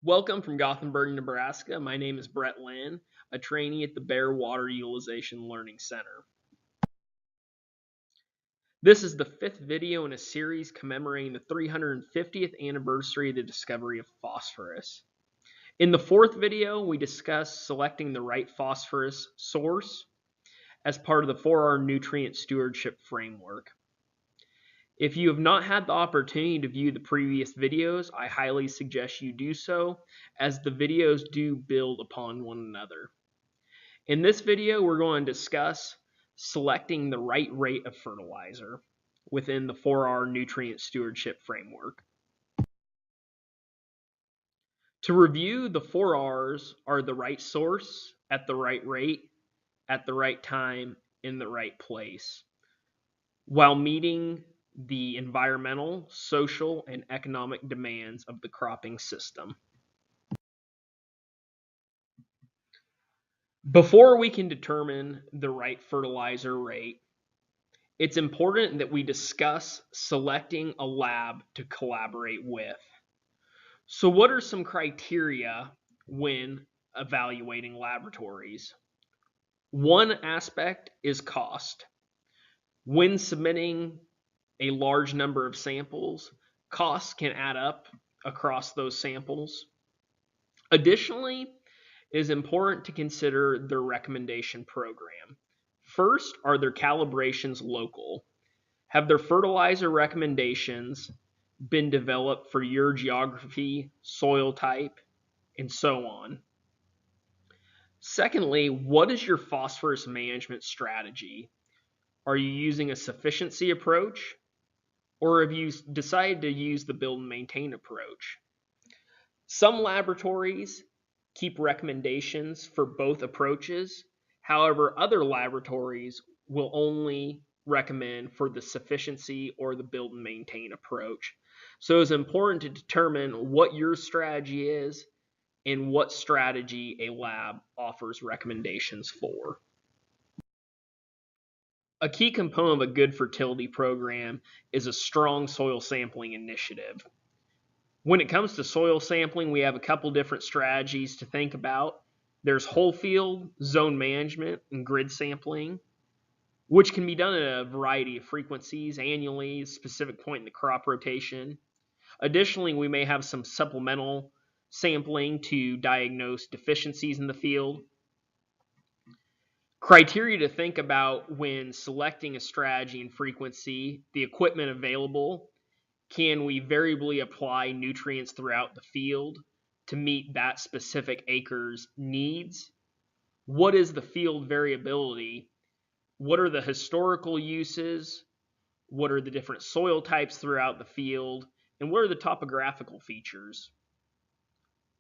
Welcome from Gothenburg, Nebraska. My name is Brett Lynn, a trainee at the Bear Water Utilization Learning Center. This is the fifth video in a series commemorating the 350th anniversary of the discovery of phosphorus. In the fourth video, we discussed selecting the right phosphorus source as part of the 4R nutrient stewardship framework. If you have not had the opportunity to view the previous videos, I highly suggest you do so, as the videos do build upon one another. In this video, we're going to discuss selecting the right rate of fertilizer within the 4R nutrient stewardship framework. To review, the 4 R's are the right source, at the right rate, at the right time, in the right place, while meeting the environmental, social, and economic demands of the cropping system. Before we can determine the right fertilizer rate, it's important that we discuss selecting a lab to collaborate with. So what are some criteria when evaluating laboratories? One aspect is cost. When submitting a large number of samples, costs can add up across those samples. Additionally, it is important to consider their recommendation program. First, are their calibrations local? Have their fertilizer recommendations been developed for your geography, soil type, and so on? Secondly, what is your phosphorus management strategy? Are you using a sufficiency approach, or have you decided to use the build and maintain approach? Some laboratories keep recommendations for both approaches. However, other laboratories will only recommend for the sufficiency or the build and maintain approach. So it's important to determine what your strategy is and what strategy a lab offers recommendations for. A key component of a good fertility program is a strong soil sampling initiative. When it comes to soil sampling, we have a couple different strategies to think about. There's whole field, zone management, and grid sampling, which can be done at a variety of frequencies, annually, specific point in the crop rotation. Additionally, we may have some supplemental sampling to diagnose deficiencies in the field. Criteria to think about when selecting a strategy and frequency: the equipment available. Can we variably apply nutrients throughout the field to meet that specific acre's needs? What is the field variability? What are the historical uses? What are the different soil types throughout the field? And what are the topographical features?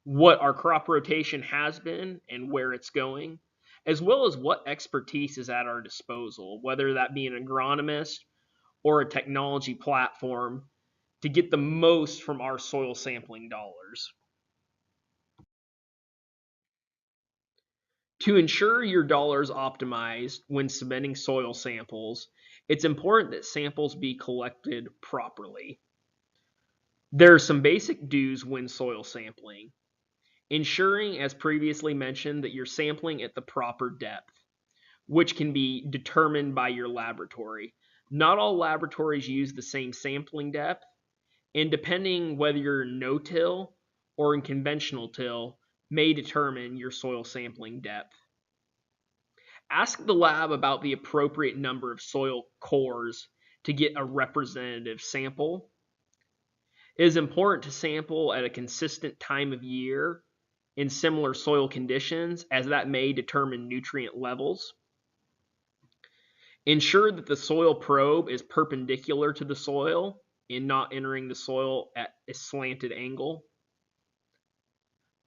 What our crop rotation has been and where it's going, as well as what expertise is at our disposal, whether that be an agronomist or a technology platform, to get the most from our soil sampling dollars. To ensure your dollars optimized when submitting soil samples, it's important that samples be collected properly. There are some basic do's when soil sampling. Ensuring, as previously mentioned, that you're sampling at the proper depth, which can be determined by your laboratory. Not all laboratories use the same sampling depth, and depending whether you're in no-till or in conventional till, may determine your soil sampling depth. Ask the lab about the appropriate number of soil cores to get a representative sample. It is important to sample at a consistent time of year in similar soil conditions, as that may determine nutrient levels. Ensure that the soil probe is perpendicular to the soil and not entering the soil at a slanted angle.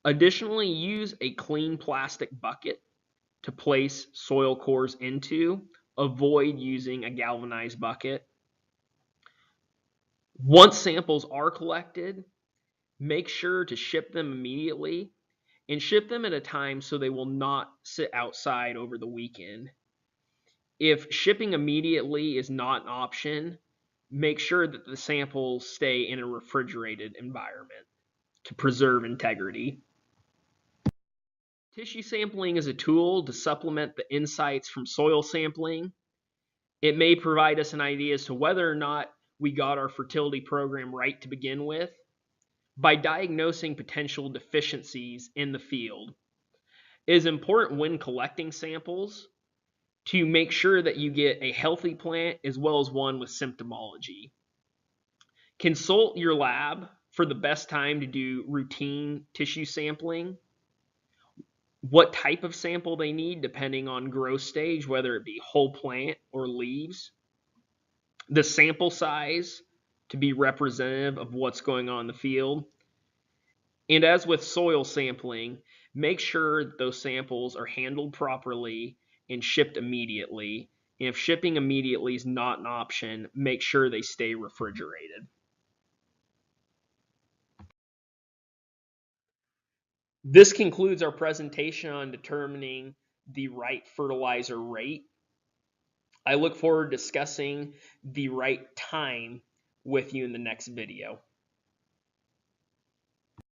Additionally, use a clean plastic bucket to place soil cores into. Avoid using a galvanized bucket. Once samples are collected, make sure to ship them immediately, and ship them at a time so they will not sit outside over the weekend. If shipping immediately is not an option, make sure that the samples stay in a refrigerated environment. to preserve integrity. Tissue sampling is a tool to supplement the insights from soil sampling. It may provide us an idea as to whether or not we got our fertility program right to begin with by diagnosing potential deficiencies in the field. It is important when collecting samples to make sure that you get a healthy plant as well as one with symptomology. Consult your lab for the best time to do routine tissue sampling, what type of sample they need depending on growth stage, whether it be whole plant or leaves, the sample size to be representative of what's going on in the field. And as with soil sampling, make sure that those samples are handled properly and shipped immediately. And if shipping immediately is not an option, make sure they stay refrigerated. This concludes our presentation on determining the right fertilizer rate. I look forward to discussing the right time with you in the next video.